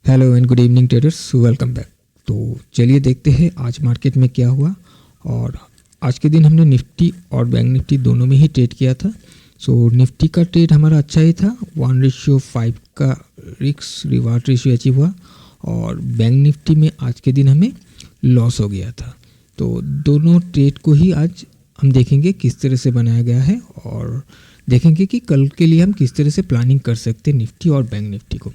Hello and good evening traders, welcome back. तो चलिए देखते हैं आज मार्केट में क्या हुआ। और आज के दिन हमने निफ्टी और बैंक निफ्टी दोनों में ही ट्रेड किया था। सो निफ्टी का ट्रेड हमारा अच्छा ही था, 1:5 का रिस्क रिवार्ड रेशियो अचीव हुआ। और बैंक निफ्टी में आज के दिन हमें लॉस हो गया था। तो दोनों ट्रेड को ही आज हम देखेंगे किस तरह से बनाया गया है, और देखेंगे कि कल के लिए हम किस तरह से प्लानिंग कर सकते हैं निफ्टी और बैंक निफ्टी को।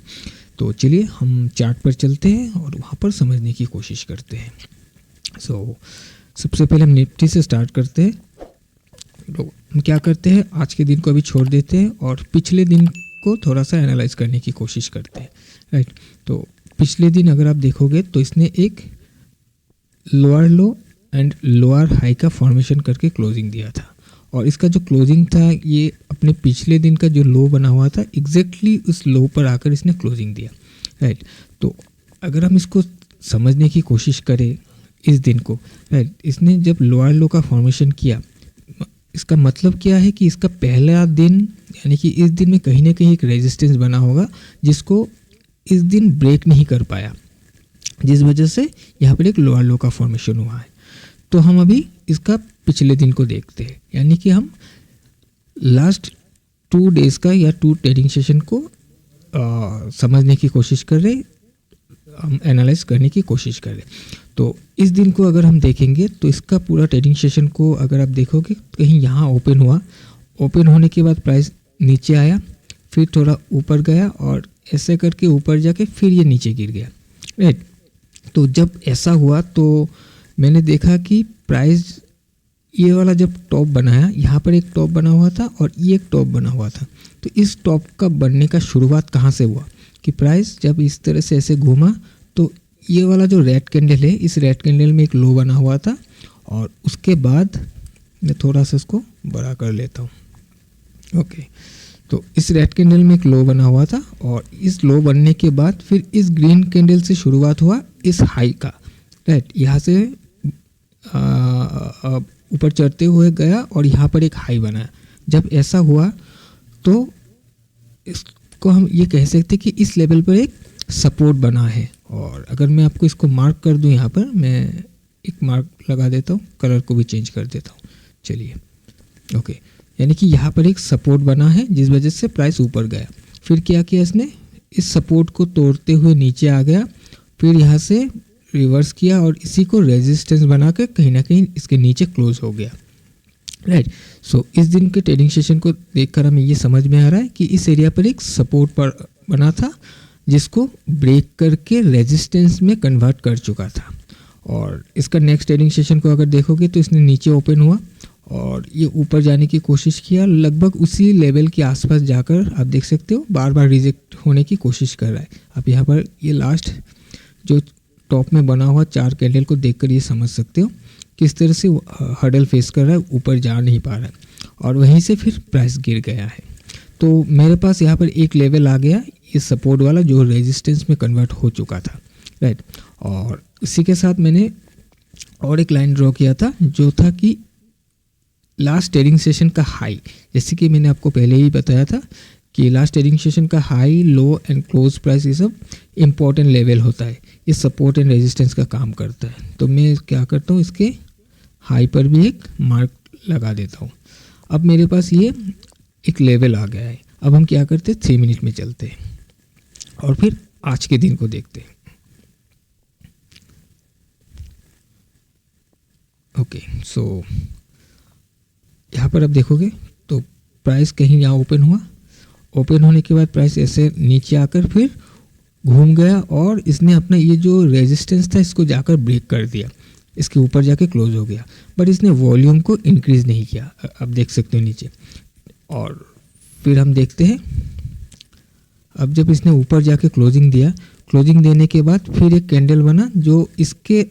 तो चलिए हम चार्ट पर चलते हैं और वहाँ पर समझने की कोशिश करते हैं। सबसे पहले हम निफ्टी से स्टार्ट करते हैं। तो हम क्या करते हैं, आज के दिन को अभी छोड़ देते हैं और पिछले दिन को थोड़ा सा एनालाइज करने की कोशिश करते हैं, राइट। तो पिछले दिन अगर आप देखोगे तो इसने एक lower low and lower high का फॉर्मेशन करके क्लोजिंग दिया था। और इसका जो क्लोजिंग था ये अपने पिछले दिन का जो लो बना हुआ था एग्जैक्टली उस लो पर आकर इसने क्लोजिंग दिया, राइट। तो अगर हम इसको समझने की कोशिश करें इस दिन को, राइट, इसने जब लोअर लो का फॉर्मेशन किया, इसका मतलब क्या है कि इसका पहला दिन यानी कि इस दिन में कहीं ना कहीं एक रेजिस्टेंस बना होगा जिसको इस दिन ब्रेक नहीं कर पाया, जिस वजह से यहाँ पर एक लोअर लो का फॉर्मेशन हुआ है। तो हम अभी इसका पिछले दिन को देखते हैं, यानी कि हम लास्ट 2 डेज़ का या 2 ट्रेडिंग सेशन को समझने की कोशिश कर रहे, हम एनालाइज करने की कोशिश कर रहे। तो इस दिन को अगर हम देखेंगे तो इसका पूरा ट्रेडिंग सेशन को अगर आप देखोगे कहीं यहाँ ओपन हुआ, ओपन होने के बाद प्राइस नीचे आया, फिर थोड़ा ऊपर गया और ऐसे करके ऊपर जाके फिर ये नीचे गिर गया, राइट। तो जब ऐसा हुआ तो मैंने देखा कि प्राइस ये वाला जब टॉप बनाया, यहाँ पर एक टॉप बना हुआ था और ये एक टॉप बना हुआ था। तो इस टॉप का बनने का शुरुआत कहाँ से हुआ कि प्राइस जब इस तरह से ऐसे घूमा तो ये वाला जो रेड कैंडल है, इस रेड कैंडल में एक लो बना हुआ था। और उसके बाद मैं थोड़ा सा इसको बड़ा कर लेता हूँ, ओके। तो इस रेड कैंडल में एक लो बना हुआ था और इस लो बनने के बाद फिर इस ग्रीन कैंडल से शुरुआत हुआ इस हाई का, राइट। यहाँ से ऊपर चढ़ते हुए गया और यहाँ पर एक हाई बनाया। जब ऐसा हुआ तो इसको हम ये कह सकते हैं कि इस लेवल पर एक सपोर्ट बना है। और अगर मैं आपको इसको मार्क कर दूं, यहाँ पर मैं एक मार्क लगा देता हूँ, कलर को भी चेंज कर देता हूँ, चलिए, ओके। यानी कि यहाँ पर एक सपोर्ट बना है जिस वजह से प्राइस ऊपर गया। फिर क्या किया इसने, इस सपोर्ट को तोड़ते हुए नीचे आ गया, फिर यहाँ से रिवर्स किया और इसी को रेजिस्टेंस बनाकर कहीं ना कहीं इसके नीचे क्लोज हो गया, राइट। सो इस दिन के ट्रेडिंग सेशन को देखकर हमें ये समझ में आ रहा है कि इस एरिया पर एक सपोर्ट पर बना था जिसको ब्रेक करके रेजिस्टेंस में कन्वर्ट कर चुका था। और इसका नेक्स्ट ट्रेडिंग सेशन को अगर देखोगे तो इसने नीचे ओपन हुआ और ये ऊपर जाने की कोशिश किया, लगभग उसी लेवल के आसपास जाकर आप देख सकते हो बार बार रिजेक्ट होने की कोशिश कर रहा है। आप यहाँ पर ये लास्ट जो टॉप में बना हुआ 4 कैंडल को देखकर ये समझ सकते हो किस तरह से हर्डल फेस कर रहा है, ऊपर जा नहीं पा रहा है और वहीं से फिर प्राइस गिर गया है। तो मेरे पास यहाँ पर एक लेवल आ गया ये सपोर्ट वाला जो रेजिस्टेंस में कन्वर्ट हो चुका था, राइट। और इसी के साथ मैंने और एक लाइन ड्रॉ किया था जो था कि लास्ट ट्रेडिंग सेशन का हाई, जैसे कि मैंने आपको पहले ही बताया था कि लास्ट ट्रेडिंग सेशन का high, low and close price ये सब इम्पॉर्टेंट लेवल होता है, ये सपोर्ट एंड रेजिस्टेंस का काम करता है। तो मैं क्या करता हूँ, इसके हाई पर भी एक मार्क लगा देता हूँ। अब मेरे पास ये एक लेवल आ गया है। अब हम क्या करते हैं, 3 मिनट में चलते हैं और फिर आज के दिन को देखते हैं, ओके। सो यहाँ पर आप देखोगे तो प्राइस कहीं यहाँ ओपन हुआ, ओपन होने के बाद प्राइस ऐसे नीचे आकर फिर घूम गया और इसने अपना ये जो रेजिस्टेंस था इसको जाकर ब्रेक कर दिया, इसके ऊपर जाके क्लोज हो गया, बट इसने वॉल्यूम को इंक्रीज़ नहीं किया, आप देख सकते हो नीचे। और फिर हम देखते हैं, अब जब इसने ऊपर जाके क्लोजिंग दिया, क्लोजिंग देने के बाद फिर एक कैंडल बना जो इसके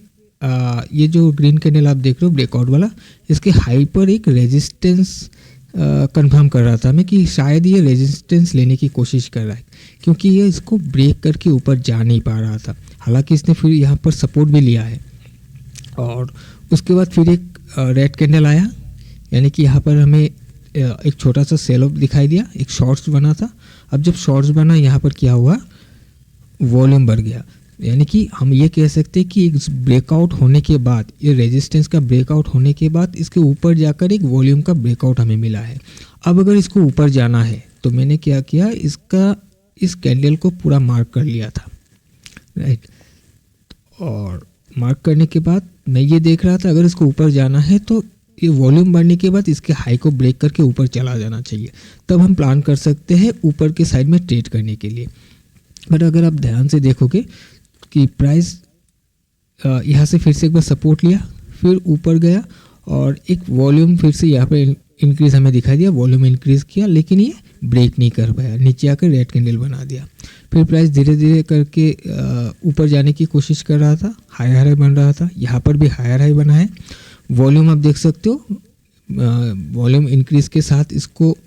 ये जो ग्रीन कैंडल आप देख रहे हो ब्रेकआउट वाला, इसके हाई पर एक रेजिस्टेंस कंफर्म कर रहा था मैं कि शायद ये रेजिस्टेंस लेने की कोशिश कर रहा है, क्योंकि ये इसको ब्रेक करके ऊपर जा नहीं पा रहा था। हालांकि इसने फिर यहाँ पर सपोर्ट भी लिया है। और उसके बाद फिर एक रेड कैंडल आया, यानी कि यहाँ पर हमें एक छोटा सा सेल ऑफ दिखाई दिया, एक शॉर्ट्स बना था। अब जब शॉर्ट्स बना यहाँ पर क्या हुआ, वॉल्यूम बढ़ गया। यानी कि हम ये कह सकते हैं कि एक ब्रेकआउट होने के बाद, ये रेजिस्टेंस का ब्रेकआउट होने के बाद इसके ऊपर जाकर एक वॉल्यूम का ब्रेकआउट हमें मिला है। अब अगर इसको ऊपर जाना है तो मैंने क्या किया, इस कैंडल को पूरा मार्क कर लिया था, राइट। और मार्क करने के बाद मैं ये देख रहा था अगर इसको ऊपर जाना है तो ये वॉल्यूम बढ़ने के बाद इसके हाई को ब्रेक करके ऊपर चला जाना चाहिए, तब हम प्लान कर सकते हैं ऊपर के साइड में ट्रेड करने के लिए। बट अगर आप ध्यान से देखोगे कि प्राइस यहाँ से फिर से एक बार सपोर्ट लिया, फिर ऊपर गया और एक वॉल्यूम फिर से यहाँ पर इंक्रीज हमें दिखाई दिया, वॉल्यूम इंक्रीज किया, लेकिन ये ब्रेक नहीं कर पाया, नीचे आकर रेड कैंडल बना दिया। फिर प्राइस धीरे धीरे करके ऊपर जाने की कोशिश कर रहा था, हायर हाई बन रहा था, यहाँ पर भी हायर हाई बना है। वॉल्यूम आप देख सकते हो, वॉल्यूम इंक्रीज के साथ इसको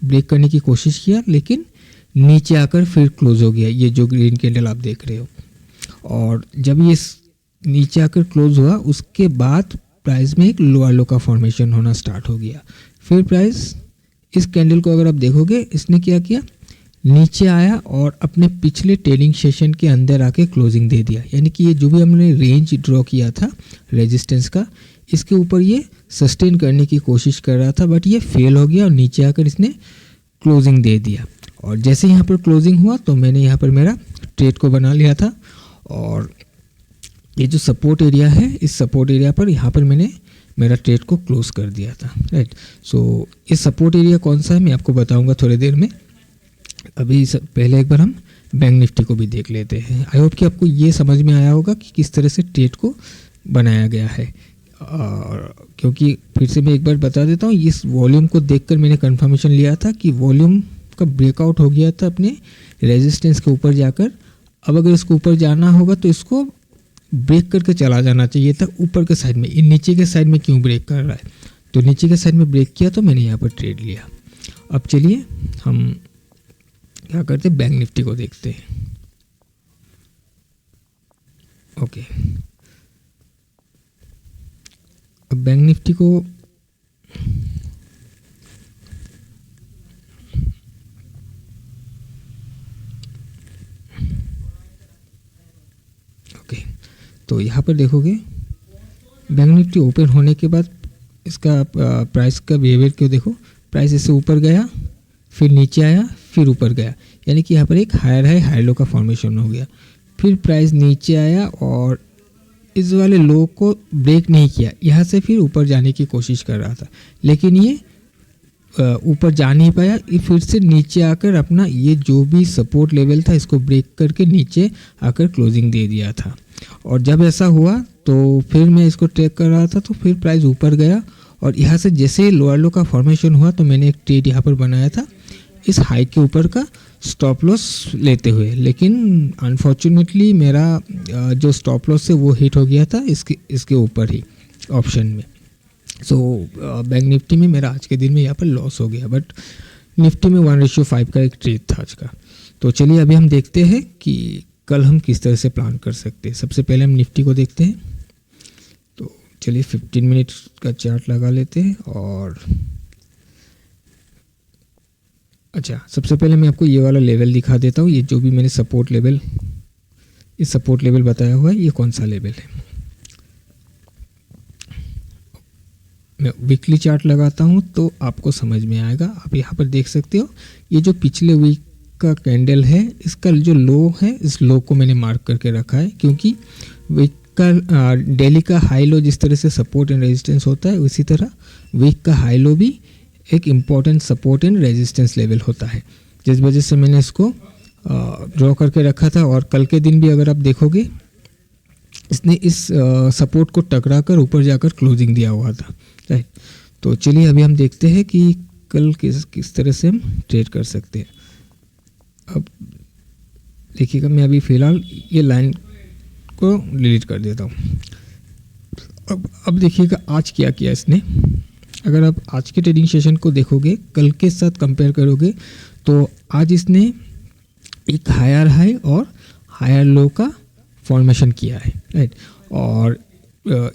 ब्रेक करने की कोशिश किया, लेकिन नीचे आकर फिर क्लोज हो गया, ये जो ग्रीन कैंडल आप देख रहे हो। और जब ये नीचे आकर क्लोज हुआ उसके बाद प्राइस में एक लोअर लो का फॉर्मेशन होना स्टार्ट हो गया। फिर प्राइस इस कैंडल को अगर आप देखोगे, इसने क्या किया, नीचे आया और अपने पिछले ट्रेडिंग सेशन के अंदर आके क्लोजिंग दे दिया। यानी कि ये जो भी हमने रेंज ड्रॉ किया था रेजिस्टेंस का, इसके ऊपर ये सस्टेन करने की कोशिश कर रहा था, बट ये फेल हो गया और नीचे आकर इसने क्लोजिंग दे दिया। और जैसे यहाँ पर क्लोजिंग हुआ तो मैंने यहाँ पर मेरा ट्रेड को बना लिया था। और ये जो सपोर्ट एरिया है, इस सपोर्ट एरिया पर यहाँ पर मैंने मेरा ट्रेड को क्लोज कर दिया था, राइट। सो इस सपोर्ट एरिया कौन सा है मैं आपको बताऊंगा थोड़ी देर में। अभी पहले एक बार हम बैंक निफ्टी को भी देख लेते हैं। आई होप कि आपको ये समझ में आया होगा कि किस तरह से ट्रेड को बनाया गया है। और क्योंकि फिर से मैं एक बार बता देता हूँ, इस वॉल्यूम को देखकर मैंने कंफर्मेशन लिया था कि वॉल्यूम का ब्रेकआउट हो गया था अपने रेजिस्टेंस के ऊपर जाकर। अब अगर इसको ऊपर जाना होगा तो इसको ब्रेक करके चला जाना चाहिए था ऊपर के साइड में। नीचे के साइड में क्यों ब्रेक कर रहा है, तो नीचे के साइड में ब्रेक किया तो मैंने यहाँ पर ट्रेड लिया। अब चलिए हम क्या करते हैं, बैंक निफ्टी को देखते हैं। ओके, अब बैंक निफ्टी को तो यहाँ पर देखोगे बैंक निफ्टी ओपन होने के बाद इसका प्राइस का बिहेवियर क्यों देखो, प्राइस इससे ऊपर गया, फिर नीचे आया, फिर ऊपर गया। यानी कि यहाँ पर एक हायर हाई हाई लो का फॉर्मेशन हो गया। फिर प्राइस नीचे आया और इस वाले लो को ब्रेक नहीं किया, यहाँ से फिर ऊपर जाने की कोशिश कर रहा था, लेकिन ये ऊपर जा नहीं पाया। ये फिर से नीचे आकर अपना ये जो भी सपोर्ट लेवल था इसको ब्रेक करके नीचे आकर क्लोजिंग दे दिया था। और जब ऐसा हुआ तो फिर मैं इसको ट्रैक कर रहा था, तो फिर प्राइस ऊपर गया और यहाँ से जैसे लोअर लो का फॉर्मेशन हुआ तो मैंने एक ट्रेड यहाँ पर बनाया था इस हाई के ऊपर का स्टॉप लॉस लेते हुए। लेकिन अनफॉर्चुनेटली मेरा जो स्टॉप लॉस है वो हिट हो गया था इसके ऊपर ही ऑप्शन में। सो बैंक निफ्टी में मेरा आज के दिन में यहाँ पर लॉस हो गया, बट निफ्टी में 1:5 का एक ट्रेड था आज का। तो चलिए अभी हम देखते हैं कि कल हम किस तरह से प्लान कर सकते हैं। सबसे पहले हम निफ्टी को देखते हैं। तो चलिए 15 मिनट का चार्ट लगा लेते हैं। और अच्छा, सबसे पहले मैं आपको ये वाला लेवल दिखा देता हूँ। ये जो भी मैंने सपोर्ट लेवल बताया हुआ है, ये कौन सा लेवल है। मैं वीकली चार्ट लगाता हूँ तो आपको समझ में आएगा। आप यहाँ पर देख सकते हो, ये जो पिछले वीक का कैंडल है, इसका जो लो है, इस लो को मैंने मार्क करके रखा है, क्योंकि वीक का डेली का हाई लो जिस तरह से सपोर्ट एंड रेजिस्टेंस होता है, उसी तरह वीक का हाई लो भी एक important support and resistance level होता है, जिस वजह से मैंने इसको ड्रॉ करके रखा था। और कल के दिन भी अगर आप देखोगे, इसने इस सपोर्ट को टकरा कर ऊपर जाकर क्लोजिंग दिया हुआ था, राइट। तो चलिए अभी हम देखते हैं कि कल किस तरह से हम ट्रेड कर सकते हैं। अब देखिएगा, मैं अभी फ़िलहाल ये लाइन को डिलीट कर देता हूँ। अब देखिएगा आज क्या किया इसने। अगर आप आज के ट्रेडिंग सेशन को देखोगे, कल के साथ कंपेयर करोगे, तो आज इसने एक हायर हाई और हायर लो का फॉर्मेशन किया है, राइट। और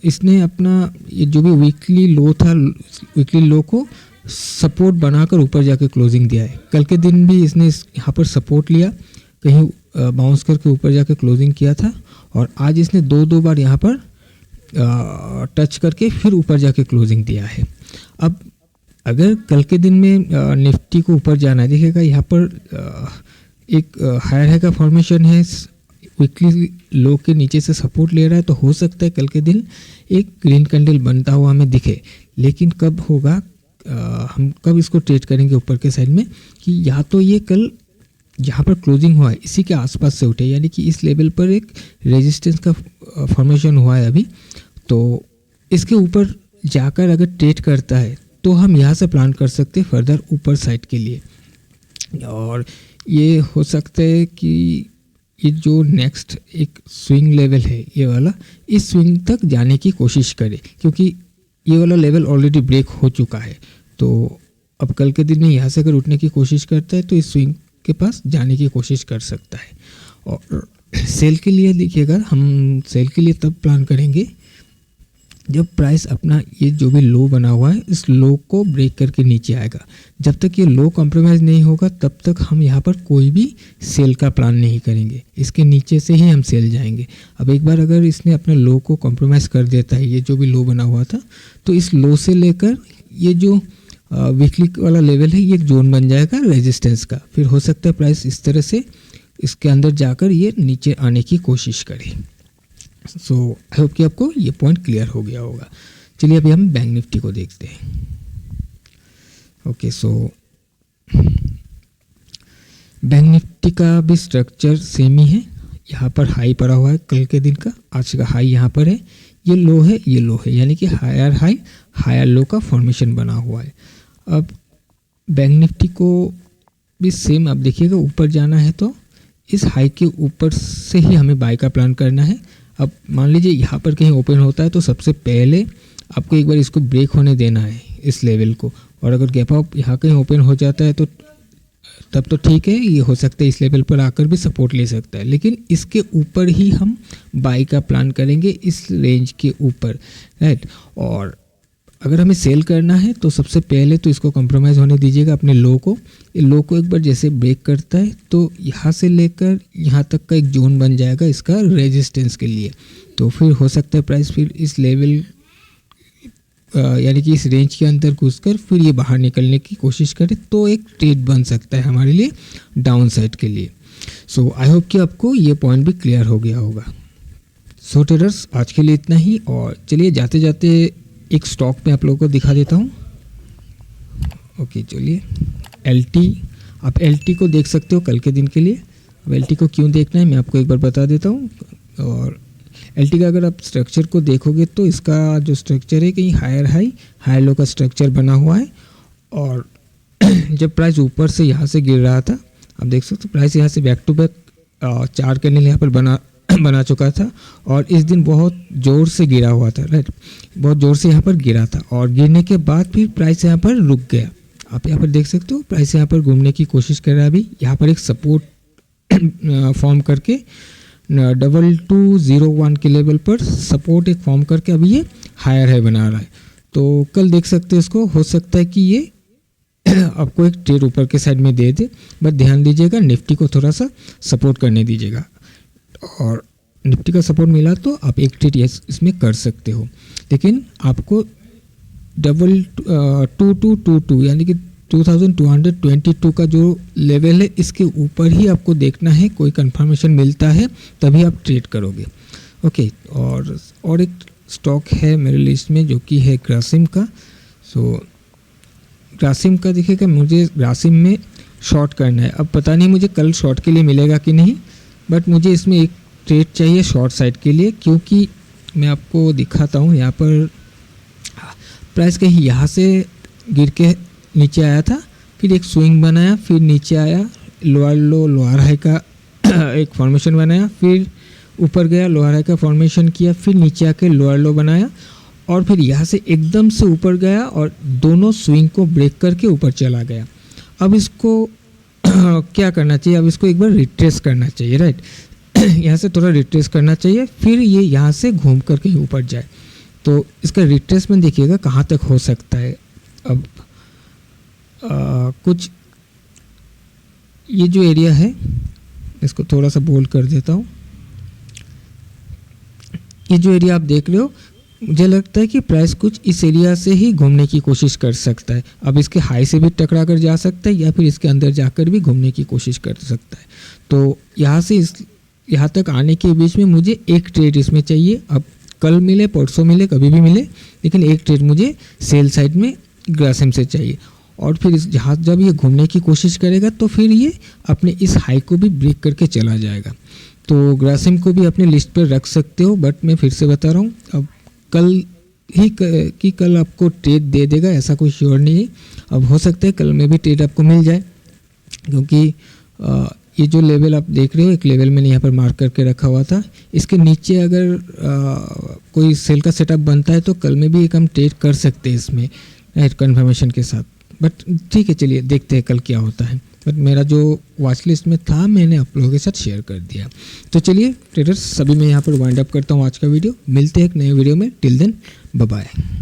इसने अपना ये जो भी वीकली लो था, वीकली लो को सपोर्ट बनाकर ऊपर जाकर क्लोजिंग दिया है। कल के दिन भी इसने यहाँ पर सपोर्ट लिया, कहीं बाउंस करके ऊपर जाकर क्लोजिंग किया था और आज इसने दो बार यहाँ पर टच करके फिर ऊपर जाके क्लोजिंग दिया है। अब अगर कल के दिन में निफ्टी को ऊपर जाना है, देखिएगा यहाँ पर एक हायर हाई का फॉर्मेशन है, वीकली लो के नीचे से सपोर्ट ले रहा है, तो हो सकता है कल के दिन एक ग्रीन कैंडल बनता हुआ हमें दिखे। लेकिन कब होगा, हम कब इसको ट्रेड करेंगे ऊपर के साइड में, कि या तो ये कल जहाँ पर क्लोजिंग हुआ है इसी के आसपास से उठे, यानी कि इस लेवल पर एक रेजिस्टेंस का फॉर्मेशन हुआ है अभी, तो इसके ऊपर जाकर अगर ट्रेड करता है तो हम यहाँ से प्लान कर सकते हैं फर्दर ऊपर साइड के लिए। और ये हो सकता है कि ये जो नेक्स्ट एक स्विंग लेवल है ये वाला, इस स्विंग तक जाने की कोशिश करे, क्योंकि ये वाला लेवल ऑलरेडी ब्रेक हो चुका है। तो अब कल के दिन में यहाँ से अगर उठने की कोशिश करता है तो इस स्विंग के पास जाने की कोशिश कर सकता है। और सेल के लिए देखिएगा, हम सेल के लिए तब प्लान करेंगे जब प्राइस अपना ये जो भी लो बना हुआ है इस लो को ब्रेक करके नीचे आएगा। जब तक ये लो कॉम्प्रोमाइज़ नहीं होगा तब तक हम यहाँ पर कोई भी सेल का प्लान नहीं करेंगे, इसके नीचे से ही हम सेल जाएंगे। अब एक बार अगर इसने अपने लो को कॉम्प्रोमाइज़ कर देता है, ये जो भी लो बना हुआ था, तो इस लो से लेकर ये जो वीकली वाला लेवल है ये एक जोन बन जाएगा रेजिस्टेंस का। फिर हो सकता है प्राइस इस तरह से इसके अंदर जाकर ये नीचे आने की कोशिश करे। सो आई होप कि आपको ये पॉइंट क्लियर हो गया होगा। चलिए अभी हम बैंक निफ्टी को देखते हैं। ओके, सो बैंक निफ्टी का भी स्ट्रक्चर सेम ही है। यहाँ पर हाई पड़ा हुआ है कल के दिन का, आज का हाई यहाँ पर है, ये लो है, ये लो है, यानी कि हायर हाई हायर लो का फॉर्मेशन बना हुआ है। अब बैंक निफ्टी को भी सेम, अब देखिएगा ऊपर जाना है तो इस हाई के ऊपर से ही हमें बाय का प्लान करना है। अब मान लीजिए यहाँ पर कहीं ओपन होता है तो सबसे पहले आपको एक बार इसको ब्रेक होने देना है इस लेवल को, और अगर गैप अप यहाँ कहीं ओपन हो जाता है तो तब तो ठीक है, ये हो सकता है इस लेवल पर आकर भी सपोर्ट ले सकता है, लेकिन इसके ऊपर ही हम बाई का प्लान करेंगे, इस रेंज के ऊपर, राइट। और अगर हमें सेल करना है तो सबसे पहले तो इसको कॉम्प्रोमाइज़ होने दीजिएगा अपने लो को। लो को एक बार जैसे ब्रेक करता है तो यहाँ से लेकर यहाँ तक का एक जोन बन जाएगा इसका रेजिस्टेंस के लिए। तो फिर हो सकता है प्राइस फिर इस लेवल यानी कि इस रेंज के अंदर घुसकर फिर ये बाहर निकलने की कोशिश करे, तो एक ट्रेड बन सकता है हमारे लिए डाउन साइड के लिए। सो आई होप कि आपको ये पॉइंट भी क्लियर हो गया होगा। सो ट्रेडर्स, आज के लिए इतना ही, और चलिए जाते जाते एक स्टॉक में आप लोगों को दिखा देता हूँ। ओके, चलिए LT, आप LT को देख सकते हो कल के दिन के लिए। अब LT को क्यों देखना है मैं आपको एक बार बता देता हूँ। और LT का अगर आप स्ट्रक्चर को देखोगे तो इसका जो स्ट्रक्चर है कहीं हायर हाई हायर लो का स्ट्रक्चर बना हुआ है। और जब प्राइस ऊपर से यहाँ से गिर रहा था, आप देख सकते हो प्राइस यहाँ से बैक टू बैक 4 कैंडल यहाँ पर बना चुका था, और इस दिन बहुत ज़ोर से गिरा हुआ था, राइट, बहुत ज़ोर से यहाँ पर गिरा था, और गिरने के बाद फिर प्राइस यहाँ पर रुक गया। आप यहाँ पर देख सकते हो प्राइस यहाँ पर घूमने की कोशिश कर रहा है। अभी यहाँ पर एक सपोर्ट फॉर्म करके 2201 के लेवल पर सपोर्ट एक फॉर्म करके अभी ये हायर हाई बना रहा है। तो कल देख सकते हैं इसको, हो सकता है कि ये आपको एक ट्रेड ऊपर के साइड में दे दे, बट ध्यान दीजिएगा निफ्टी को थोड़ा सा सपोर्ट करने दीजिएगा, और निफ्टी का सपोर्ट मिला तो आप एक ट्रेड इसमें कर सकते हो। लेकिन आपको 2222 यानी कि 2222 का जो लेवल है इसके ऊपर ही आपको देखना है, कोई कंफर्मेशन मिलता है तभी आप ट्रेड करोगे। ओके, और एक स्टॉक है मेरे लिस्ट में जो कि है ग्रासिम का। सो ग्रासिम का देखिएगा, मुझे ग्रासिम में शॉर्ट करना है। अब पता नहीं मुझे कल शॉर्ट के लिए मिलेगा कि नहीं, बट मुझे इसमें एक ट्रेड चाहिए शॉर्ट साइड के लिए, क्योंकि मैं आपको दिखाता हूँ यहाँ पर प्राइस कहीं यहाँ से गिर के नीचे आया था, फिर एक स्विंग बनाया, फिर नीचे आया, लोअर लो लोअर हाई का एक फॉर्मेशन बनाया, फिर ऊपर गया लोअर हाई का फॉर्मेशन किया, फिर नीचे आके लोअर लो बनाया, और फिर यहाँ से एकदम से ऊपर गया और दोनों स्विंग को ब्रेक करके ऊपर चला गया। अब इसको क्या करना चाहिए, अब इसको एक बार रिट्रेस करना चाहिए, राइट, यहाँ से थोड़ा रिट्रेस करना चाहिए, फिर ये यहाँ से घूम कर कहीं ऊपर जाए। तो इसका रिट्रेसमेंट देखिएगा कहाँ तक हो सकता है। अब कुछ ये जो एरिया है इसको थोड़ा सा बोल्ड कर देता हूँ। ये जो एरिया आप देख रहे हो, मुझे लगता है कि प्राइस कुछ इस एरिया से ही घूमने की कोशिश कर सकता है। अब इसके हाई से भी टकरा कर जा सकता है या फिर इसके अंदर जाकर भी घूमने की कोशिश कर सकता है। तो यहाँ से यहाँ तक आने के बीच में मुझे एक ट्रेड इसमें चाहिए। अब कल मिले, परसों मिले, कभी भी मिले, लेकिन एक ट्रेड मुझे सेल साइड में ग्रासिम से चाहिए। और फिर जहाँ जब ये घूमने की कोशिश करेगा तो फिर ये अपने इस हाई को भी ब्रेक करके चला जाएगा। तो ग्रासिम को भी अपने लिस्ट पर रख सकते हो, बट मैं फिर से बता रहा हूँ, अब कल आपको ट्रेड दे देगा ऐसा कोई श्योर नहीं है। अब हो सकता है कल में भी ट्रेड आपको मिल जाए, क्योंकि ये जो लेवल आप देख रहे हो, एक लेवल मैंने यहाँ पर मार्क करके रखा हुआ था, इसके नीचे अगर कोई सेल का सेटअप बनता है तो कल में भी एक हम ट्रेड कर सकते हैं इसमें कंफर्मेशन के साथ। बट ठीक है, चलिए देखते हैं कल क्या होता है। बट मेरा जो वॉच लिस्ट में था मैंने आप लोगों के साथ शेयर कर दिया। तो चलिए ट्रेडर्स, सभी मैं यहाँ पर वाइंड अप करता हूँ आज का वीडियो। मिलते हैं एक नए वीडियो में। Till then bye bye.